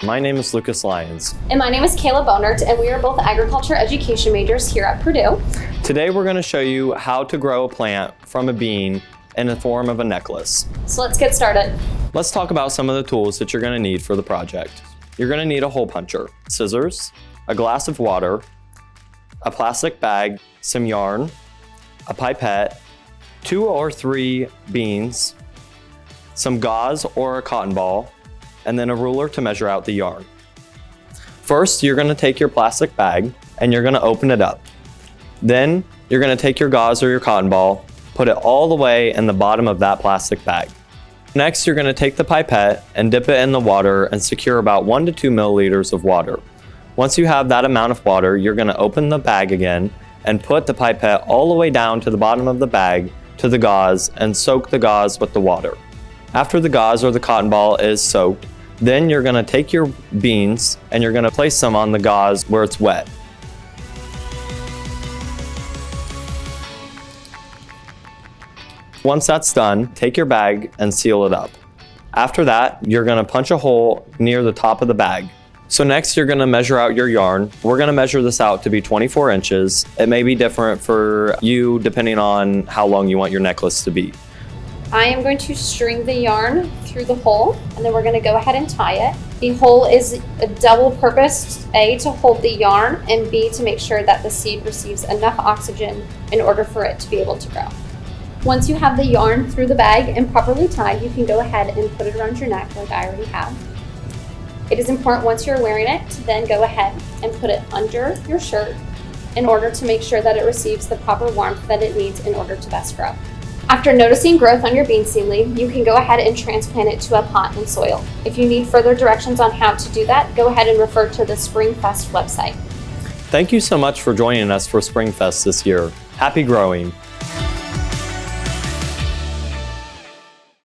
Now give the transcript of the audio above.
My name is Lucas Lyons. And my name is Kayla Bonert, and we are both agriculture education majors here at Purdue. Today we're going to show you how to grow a plant from a bean in the form of a necklace. So let's get started. Let's talk about some of the tools that you're going to need for the project. You're going to need a hole puncher, scissors, a glass of water, a plastic bag, some yarn, a pipette, 2 or 3 beans, some gauze or a cotton ball, and then a ruler to measure out the yarn. First, you're going to take your plastic bag and you're going to open it up. Then you're going to take your gauze or your cotton ball, put it all the way in the bottom of that plastic bag. Next, you're going to take the pipette and dip it in the water and secure about 1 to 2 milliliters of water. Once you have that amount of water, you're going to open the bag again and put the pipette all the way down to the bottom of the bag to the gauze and soak the gauze with the water. After the gauze or the cotton ball is soaked, then you're going to take your beans and you're going to place them on the gauze where it's wet. Once that's done, take your bag and seal it up. After that, you're going to punch a hole near the top of the bag. So next you're going to measure out your yarn. We're going to measure this out to be 24 inches. It may be different for you depending on how long you want your necklace to be. I am going to string the yarn through the hole, and then we're going to go ahead and tie it. The hole is a double purpose, A, to hold the yarn, and B, to make sure that the seed receives enough oxygen in order for it to be able to grow. Once you have the yarn through the bag and properly tied, you can go ahead and put it around your neck like I already have. It is important once you're wearing it to then go ahead and put it under your shirt in order to make sure that it receives the proper warmth that it needs in order to best grow. After noticing growth on your bean seedling, you can go ahead and transplant it to a pot and soil. If you need further directions on how to do that, go ahead and refer to the SpringFest website. Thank you so much for joining us for SpringFest this year. Happy growing!